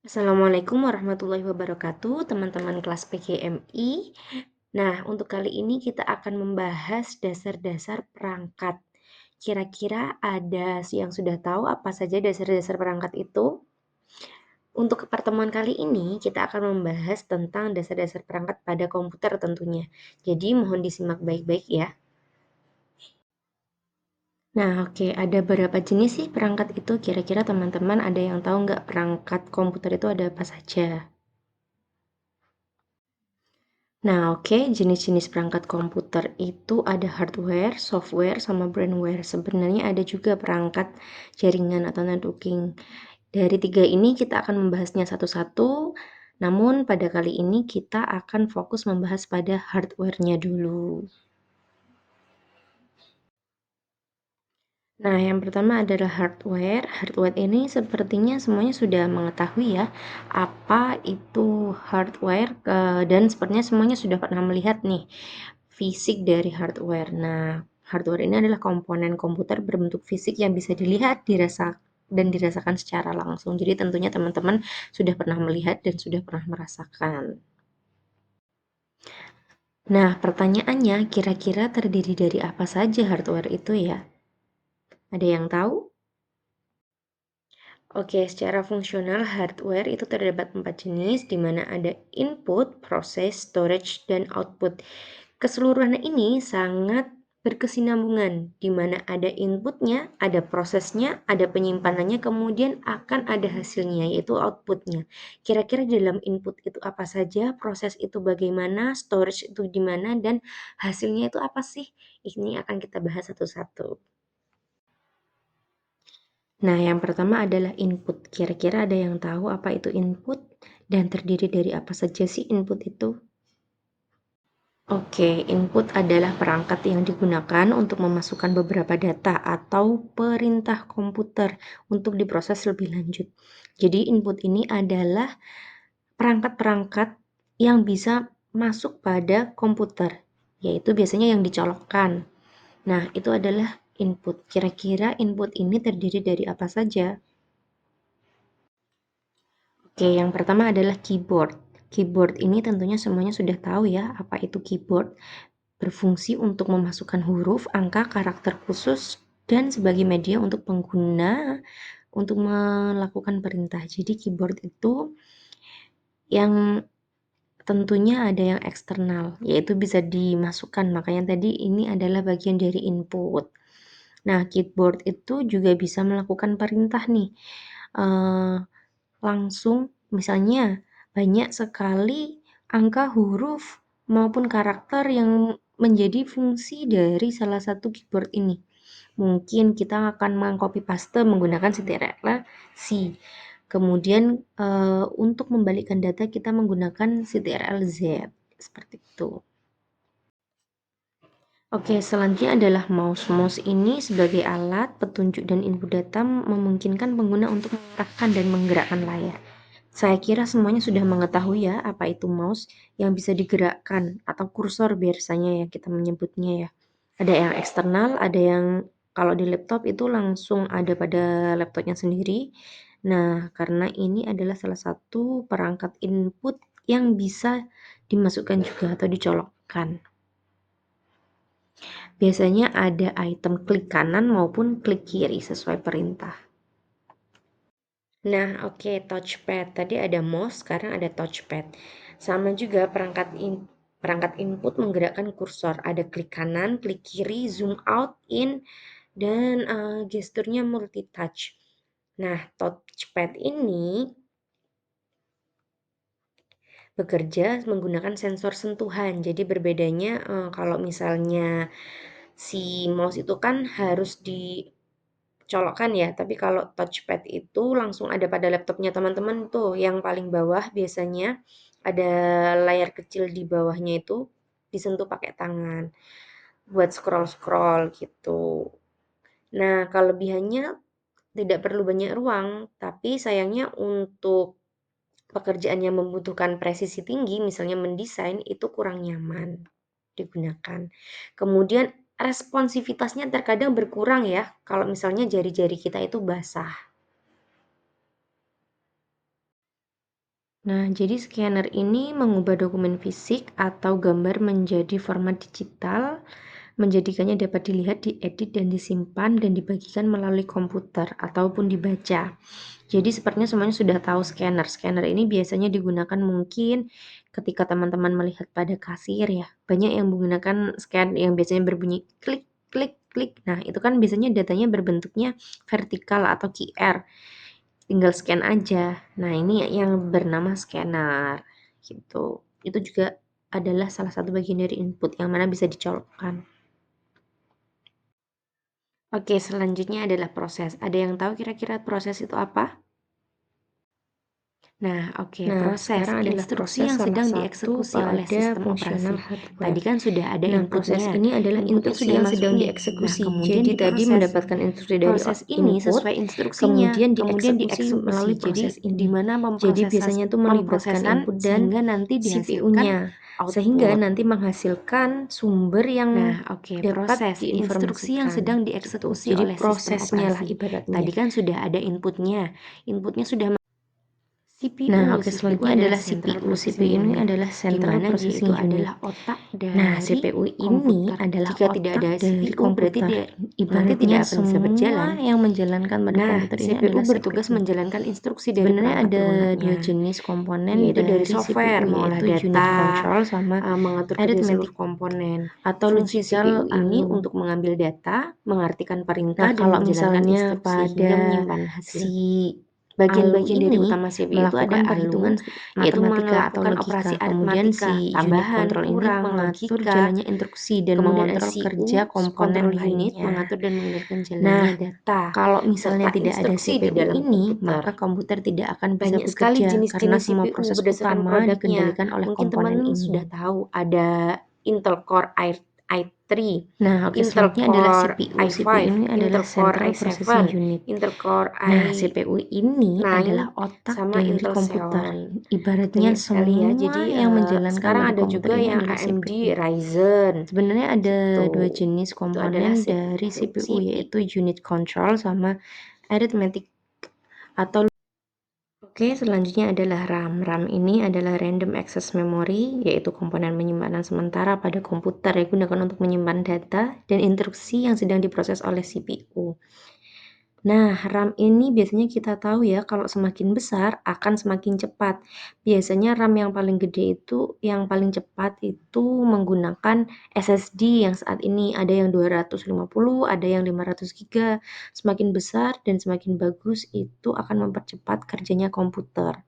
Assalamualaikum warahmatullahi wabarakatuh, teman-teman kelas PGMI. Nah, untuk kali ini kita akan membahas dasar-dasar perangkat. Kira-kira ada yang sudah tahu apa saja dasar-dasar perangkat itu? Untuk pertemuan kali ini, kita akan membahas tentang dasar-dasar perangkat pada komputer tentunya. Jadi, mohon disimak baik-baik ya. Nah, oke, ada berapa jenis sih perangkat itu? Kira-kira teman-teman ada yang tahu nggak perangkat komputer itu ada apa saja? Nah, oke, jenis-jenis perangkat komputer itu ada hardware, software, sama brainware. Sebenarnya ada juga perangkat jaringan atau networking. Dari tiga ini kita akan membahasnya satu-satu, namun pada kali ini kita akan fokus membahas pada hardware-nya dulu. Nah, yang pertama adalah hardware. Hardware ini sepertinya semuanya sudah mengetahui ya, apa itu hardware, dan sepertinya semuanya sudah pernah melihat nih, fisik dari hardware. Nah, hardware ini adalah komponen komputer berbentuk fisik yang bisa dilihat, dan dirasakan secara langsung. Jadi tentunya teman-teman sudah pernah melihat dan sudah pernah merasakan. Nah, pertanyaannya, kira-kira terdiri dari apa saja hardware itu ya? Ada yang tahu? Oke, secara fungsional hardware itu terdapat 4 jenis, di mana ada input, proses, storage, dan output. Keseluruhan ini sangat berkesinambungan, di mana ada inputnya, ada prosesnya, ada penyimpanannya, kemudian akan ada hasilnya, yaitu outputnya. Kira-kira dalam input itu apa saja, proses itu bagaimana, storage itu di mana, dan hasilnya itu apa sih? Ini akan kita bahas satu-satu. Nah, yang pertama adalah input. Kira-kira ada yang tahu apa itu input dan terdiri dari apa saja sih input itu? Oke, input adalah perangkat yang digunakan untuk memasukkan beberapa data atau perintah komputer untuk diproses lebih lanjut. Jadi, input ini adalah perangkat-perangkat yang bisa masuk pada komputer, yaitu biasanya yang dicolokkan. Nah, itu adalah input. Kira-kira input ini terdiri dari apa saja? Oke, yang pertama adalah keyboard. Keyboard ini tentunya semuanya sudah tahu ya apa itu keyboard. Berfungsi untuk memasukkan huruf, angka, karakter khusus, dan sebagai media untuk pengguna untuk melakukan perintah. Jadi keyboard itu yang tentunya ada yang eksternal, yaitu bisa dimasukkan. Makanya tadi ini adalah bagian dari input. Nah, keyboard itu juga bisa melakukan perintah nih. Eh, Langsung misalnya banyak sekali angka, huruf, maupun karakter yang menjadi fungsi dari salah satu keyboard ini. Mungkin kita akan meng-copy paste menggunakan Ctrl+C. Kemudian untuk membalikkan data kita menggunakan Ctrl+Z. Seperti itu. Oke, selanjutnya adalah mouse. Mouse ini sebagai alat petunjuk dan input data memungkinkan pengguna untuk mengarahkan dan menggerakkan layar. Saya kira semuanya sudah mengetahui ya apa itu mouse yang bisa digerakkan atau kursor biasanya ya kita menyebutnya ya. Ada yang eksternal, ada yang kalau di laptop itu langsung ada pada laptopnya sendiri. Nah, karena ini adalah salah satu perangkat input yang bisa dimasukkan juga atau dicolokkan. Biasanya ada item klik kanan maupun klik kiri sesuai perintah. Nah, oke, touchpad. Tadi ada mouse, sekarang ada touchpad. Sama juga perangkat input menggerakkan kursor. Ada klik kanan, klik kiri, zoom out, in, dan gesturnya multi touch. Nah, touchpad ini bekerja menggunakan sensor sentuhan. Jadi berbedanya kalau misalnya si mouse itu kan harus dicolokkan ya, tapi kalau touchpad itu langsung ada pada laptopnya teman-teman tuh, yang paling bawah biasanya ada layar kecil di bawahnya itu disentuh pakai tangan buat scroll-scroll gitu. Nah, kelebihannya tidak perlu banyak ruang, tapi sayangnya untuk pekerjaan yang membutuhkan presisi tinggi, misalnya mendesain, itu kurang nyaman digunakan. Kemudian responsivitasnya terkadang berkurang ya, kalau misalnya jari-jari kita itu basah. Nah, jadi scanner ini mengubah dokumen fisik atau gambar menjadi format digital, menjadikannya dapat dilihat, diedit, dan disimpan dan dibagikan melalui komputer ataupun dibaca. Jadi sepertinya semuanya sudah tahu scanner. Scanner ini biasanya digunakan mungkin ketika teman-teman melihat pada kasir ya. Banyak yang menggunakan scan yang biasanya berbunyi klik klik klik. Nah, itu kan biasanya datanya berbentuknya vertikal atau QR. Tinggal scan aja. Nah, ini yang bernama scanner gitu. Itu juga adalah salah satu bagian dari input yang mana bisa dicolokkan. Oke, selanjutnya adalah proses. Ada yang tahu kira-kira proses itu apa? Nah, oke, Nah, proses sekarang adalah instruksi proses yang salah sedang satu dieksekusi oleh pada sistem fungsional operasi. hardware. Tadi kan sudah ada Nah, proses inputnya, ini adalah inputnya instruksi sudah yang masuk sedang nih. Nah, dieksekusi. kemudian Jadi tadi diproses. mendapatkan instruksi dari Proses ini input, sesuai instruksinya, kemudian kemudian dieksekusi dieksekusi. melalui Jadi, proses di ini. mana Jadi biasanya itu melibatkan pemrosesan input dan sehingga nanti dihasilkan CPU-nya, sehingga output. nanti menghasilkan sumber yang Nah, oke, dapat proses instruksi yang diinformasikan sedang gitu. dieksekusi Jadi oleh sistem prosesnya lah operasi. Tadi ibaratnya. kan sudah ada inputnya. Inputnya sudah Nah, CPU. oke, CPU selanjutnya adalah adalah Central CPU. CPU Processing ini Unit, adalah di Central mana dia itu Processing Unit. adalah otak Nah, dari CPU ini komputer. adalah Jika tidak otak ada dari CPU, berarti komputer. dia nanti Ibaratnya tidak akan bisa semua berjalan. yang menjalankan pada Nah, komputer ini CPU adalah bertugas CPU. menjalankan instruksi dari Sebenarnya perangkat ada dua lunaknya, jenis komponen yaitu dari dari software, CPU, mengolah yaitu unit data, control sama mengatur kerja seluruh arithmetic komponen. atau Fungsi logical CPU ini anu. untuk mengambil data, mengartikan Nah, perintah, dan kalau menjalankan misalnya instruksi hingga pada menyimpan hasil. si ALU Bagian-bagian dari ini utama CPU itu ada melakukan ALU, perhitungan yaitu matematika atau melakukan logika. operasi Kemudian aritmatika, si unit tambahan, control ini kurang, mengatur logika. jalannya instruksi dan Kemudian mengontrol SCU, kerja komponen control unit, lainnya. mengatur dan mengendalikan Nah, jalannya data, kalau misalnya serta tidak ada instruksi di CPU dalam ini, komputer. maka komputer tidak akan bisa Banyak sekali bekerja karena jenis-jenis semua CPU proses berdasarkan utama produknya. dikendalikan oleh Mungkin komponen teman ini. sudah tahu ada Intel Core i3, Nah, oke, Intel selanjutnya adalah Core CPU. CPU i5, ini adalah Intel Core Central Processing i7, Unit. Intel Core Nah, i9, CPU ini adalah otak sama dari Intel komputer. Xeon. Ibaratnya Banyak sekali ya. semua Jadi yang menjalankan sekarang pada ada komputer juga ini yang adalah AMD CPU. Ryzen Sebenarnya ada gitu. dua jenis Itu adalah komponen dari CPU, yaitu unit control sama arithmetic atau. Oke, selanjutnya adalah RAM. RAM ini adalah Random Access Memory, yaitu komponen penyimpanan sementara pada komputer yang digunakan untuk menyimpan data dan instruksi yang sedang diproses oleh CPU. Nah, RAM ini biasanya kita tahu ya, kalau semakin besar akan semakin cepat. Biasanya RAM yang paling gede itu, yang paling cepat itu menggunakan SSD yang saat ini ada yang 250, ada yang 500 GB. Semakin besar dan semakin bagus itu akan mempercepat kerjanya komputer.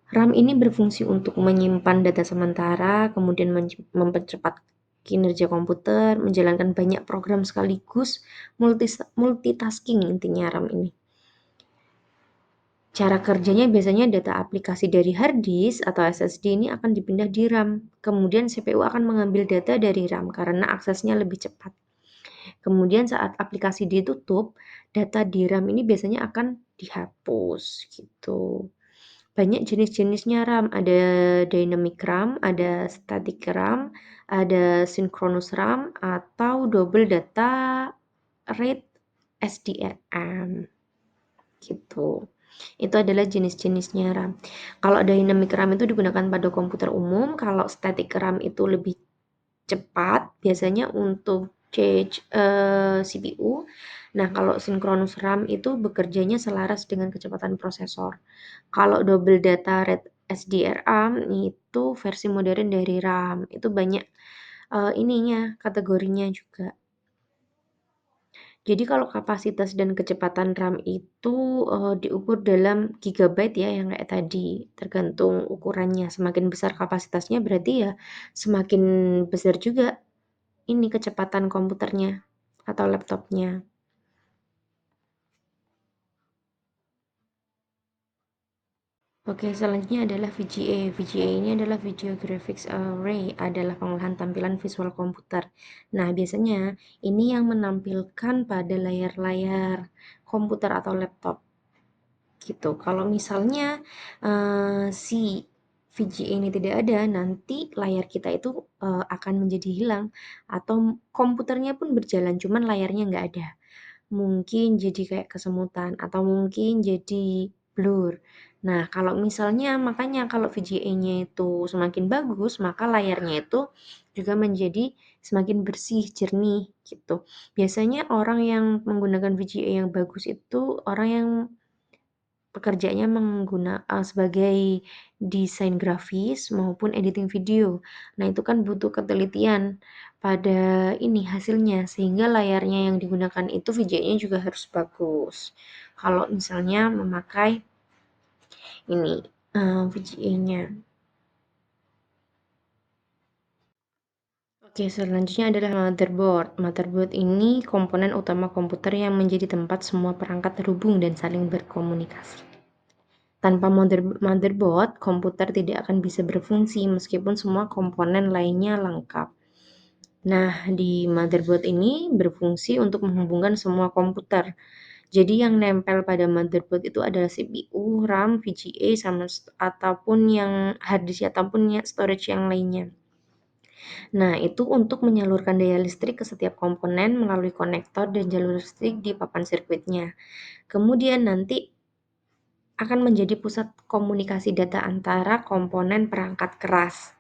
RAM ini berfungsi untuk menyimpan data sementara, kemudian mempercepat kinerja komputer, menjalankan banyak program sekaligus, multitasking intinya RAM ini. Cara kerjanya biasanya data aplikasi dari hard disk atau SSD ini akan dipindah di RAM. Kemudian CPU akan mengambil data dari RAM karena aksesnya lebih cepat. Kemudian saat aplikasi ditutup, data di RAM ini biasanya akan dihapus gitu. Banyak jenis-jenisnya RAM, ada dynamic RAM, ada static RAM, ada synchronous RAM, atau double data rate SDRAM gitu. Itu adalah jenis-jenisnya RAM. Kalau dynamic RAM itu digunakan pada komputer umum, kalau static RAM itu lebih cepat, biasanya untuk CPU. Nah, kalau synchronous RAM itu bekerjanya selaras dengan kecepatan prosesor. Kalau double data rate SDRAM itu versi modern dari RAM. Itu banyak ininya, kategorinya juga. Jadi kalau kapasitas dan kecepatan RAM itu diukur dalam gigabyte ya yang kayak tadi, tergantung ukurannya. Semakin besar kapasitasnya berarti ya semakin besar juga ini kecepatan komputernya atau laptopnya. Oke, selanjutnya adalah VGA. VGA ini adalah Video Graphics Array, adalah pengolahan tampilan visual komputer. Nah, biasanya ini yang menampilkan pada layar-layar komputer atau laptop gitu. Kalau misalnya si VGA ini tidak ada, nanti layar kita itu akan menjadi hilang atau komputernya pun berjalan, cuman layarnya nggak ada. Mungkin jadi kayak kesemutan atau mungkin jadi blur. Nah, kalau misalnya makanya kalau VGA-nya itu semakin bagus, maka layarnya itu juga menjadi semakin bersih, jernih gitu. Biasanya orang yang menggunakan VGA yang bagus itu orang yang pekerjaannya sebagai desain grafis maupun editing video. Nah, itu kan butuh ketelitian pada ini hasilnya, sehingga layarnya yang digunakan itu VGA-nya juga harus bagus. Kalau misalnya memakai ini VGA-nya. Oke, selanjutnya adalah motherboard. Motherboard ini komponen utama komputer yang menjadi tempat semua perangkat terhubung dan saling berkomunikasi. Tanpa motherboard, komputer tidak akan bisa berfungsi meskipun semua komponen lainnya lengkap. Nah, di motherboard ini berfungsi untuk menghubungkan semua komputer. Jadi yang nempel pada motherboard itu adalah CPU, RAM, VGA, sama ataupun yang hard disk ataupun ya storage yang lainnya. Nah, itu untuk menyalurkan daya listrik ke setiap komponen melalui konektor dan jalur listrik di papan sirkuitnya. Kemudian nanti akan menjadi pusat komunikasi data antara komponen perangkat keras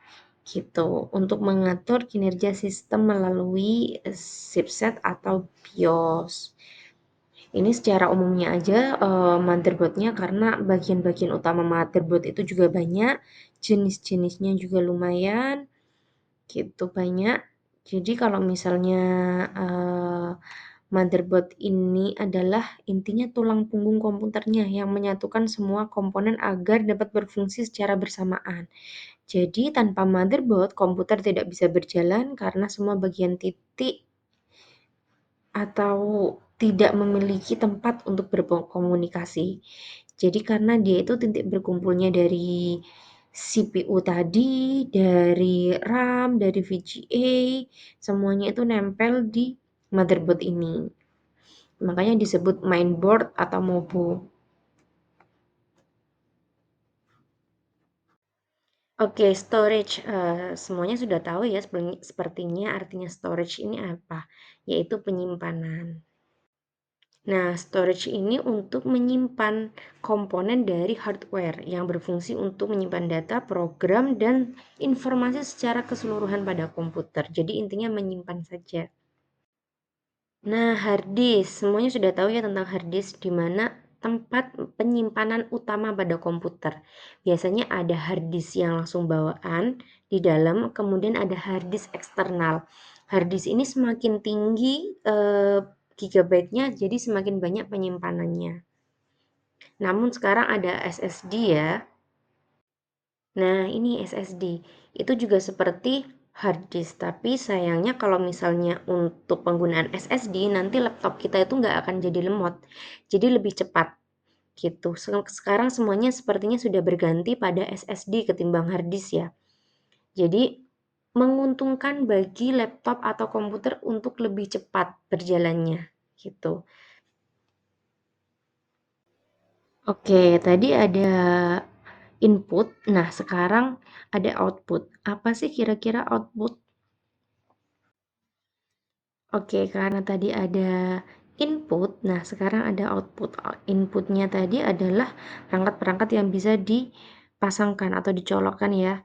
gitu untuk mengatur kinerja sistem melalui chipset atau BIOS. Ini secara umumnya aja motherboard-nya karena bagian-bagian utama motherboard itu juga banyak, jenis-jenisnya juga lumayan gitu banyak. Jadi kalau misalnya motherboard ini adalah intinya tulang punggung komputernya yang menyatukan semua komponen agar dapat berfungsi secara bersamaan. Jadi tanpa motherboard, komputer tidak bisa berjalan karena semua bagian titik atau tidak memiliki tempat untuk berkomunikasi. Jadi karena dia itu titik berkumpulnya dari CPU tadi, dari RAM, dari VGA, semuanya itu nempel di motherboard ini. Makanya disebut mainboard atau MOBO. Oke, storage, semuanya sudah tahu ya sepertinya artinya storage ini apa, yaitu penyimpanan. Nah, storage ini untuk menyimpan komponen dari hardware yang berfungsi untuk menyimpan data, program, dan informasi secara keseluruhan pada komputer. Jadi intinya menyimpan saja. Nah, hard disk, semuanya sudah tahu ya tentang hard disk, di mana tempat penyimpanan utama pada komputer. Biasanya ada hard disk yang langsung bawaan di dalam, kemudian ada hard disk eksternal. Hard disk ini semakin tinggi gigabyte-nya, jadi semakin banyak penyimpanannya. Namun sekarang ada SSD ya. Nah, ini SSD. Itu juga seperti hard disk, tapi sayangnya kalau misalnya untuk penggunaan SSD, nanti laptop kita itu nggak akan jadi lemot, jadi lebih cepat gitu. Sekarang semuanya sepertinya sudah berganti pada SSD ketimbang hard disk ya. Jadi menguntungkan bagi laptop atau komputer untuk lebih cepat berjalannya gitu. Oke, tadi ada input, nah sekarang ada output. Apa sih kira-kira output? Oke, karena tadi ada input, nah sekarang ada output. Inputnya tadi adalah perangkat-perangkat yang bisa dipasangkan atau dicolokkan ya,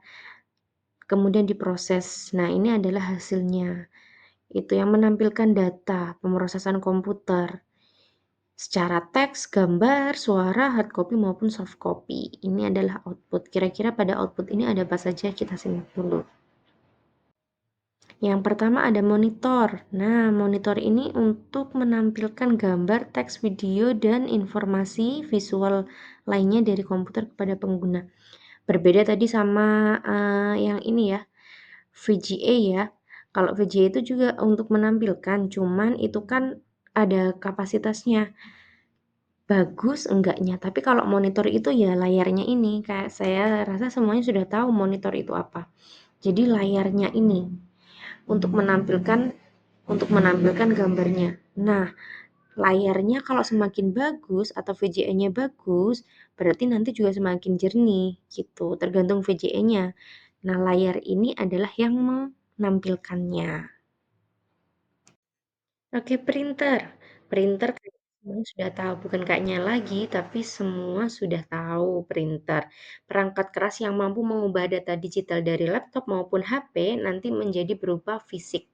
kemudian diproses. Nah, ini adalah hasilnya. Itu yang menampilkan data pemrosesan komputer secara teks, gambar, suara, hard copy maupun soft copy. Ini adalah output. Kira-kira pada output ini ada apa saja? Kita simak dulu. Yang pertama ada monitor. Nah, monitor ini untuk menampilkan gambar, teks, video, dan informasi visual lainnya dari komputer kepada pengguna. Berbeda tadi sama yang ini ya, VGA ya. Kalau VGA itu juga untuk menampilkan, cuman itu kan ada kapasitasnya. Bagus enggaknya, tapi kalau monitor itu ya layarnya ini, kayak saya rasa semuanya sudah tahu monitor itu apa. Jadi layarnya ini untuk menampilkan gambarnya. Nah, layarnya kalau semakin bagus atau VGA-nya bagus, berarti nanti juga semakin jernih gitu, tergantung VGA-nya. Nah, layar ini adalah yang menampilkannya. Oke, printer. Printer Semuanya sudah tahu, bukan kayaknya lagi, tapi semua sudah tahu printer. Perangkat keras yang mampu mengubah data digital dari laptop maupun HP nanti menjadi berupa fisik,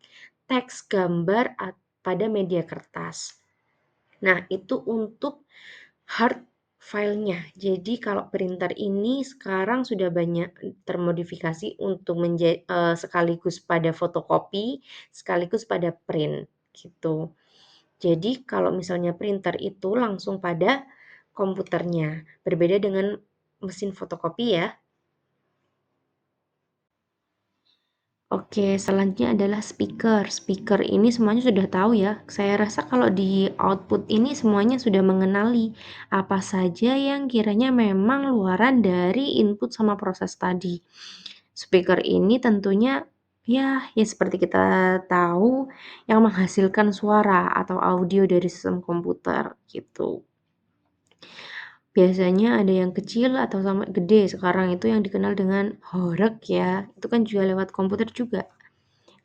teks, gambar, pada media kertas. Nah, itu untuk hard filenya. Jadi kalau printer ini sekarang sudah banyak termodifikasi untuk sekaligus pada fotokopi, sekaligus pada print, gitu. Jadi kalau misalnya printer itu langsung pada komputernya, berbeda dengan mesin fotokopi ya. Oke, selanjutnya adalah speaker. Speaker ini semuanya sudah tahu ya. Saya rasa kalau di output ini semuanya sudah mengenali apa saja yang kiranya memang luaran dari input sama proses tadi. Speaker ini tentunya ya seperti kita tahu yang menghasilkan suara atau audio dari sistem komputer gitu. Biasanya ada yang kecil atau sampai gede, sekarang itu yang dikenal dengan horeg ya, itu kan juga lewat komputer juga.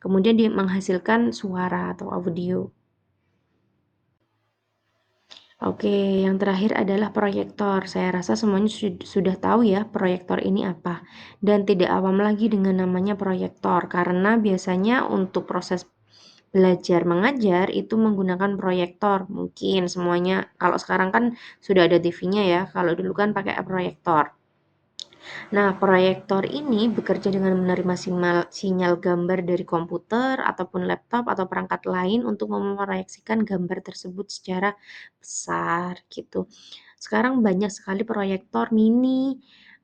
Kemudian dia menghasilkan suara atau audio. Oke, yang terakhir adalah proyektor. Saya rasa semuanya sudah tahu ya proyektor ini apa. Dan tidak awam lagi dengan namanya proyektor, karena biasanya untuk proses belajar mengajar itu menggunakan proyektor. Mungkin semuanya, kalau sekarang kan sudah ada TV-nya ya, kalau dulu kan pakai proyektor. Nah, proyektor ini bekerja dengan menerima sinyal gambar dari komputer ataupun laptop atau perangkat lain untuk memproyeksikan gambar tersebut secara besar gitu. Sekarang banyak sekali proyektor mini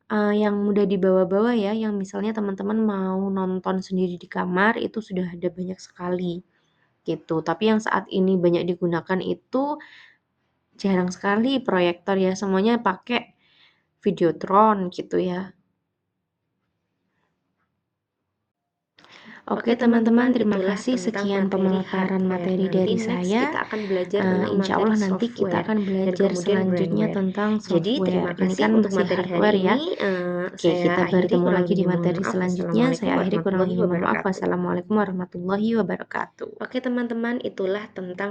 yang mudah dibawa-bawa ya, yang misalnya teman-teman mau nonton sendiri di kamar itu sudah ada banyak sekali gitu. Tapi yang saat ini banyak digunakan itu jarang sekali proyektor ya, semuanya pakai Videotron gitu ya. Oke teman-teman, terima kasih. Sekian pemaparan materi dari saya. Kita akan belajar tentang Insya materi Allah nanti kita software akan dan belajar kemudian selanjutnya brainware. tentang Jadi software. terima Ini kasih kan untuk masih materi hari hardware ya. ini. Oke, Saya kita akhiri, bertemu kurang lagi di lebihnya mohon materi maaf. selanjutnya. Saya Wassalamualaikum akhiri, kurang warahmatullahi lebihnya mohon maaf. wabarakatuh. Wassalamualaikum warahmatullahi wabarakatuh. Oke teman-teman, itulah tentang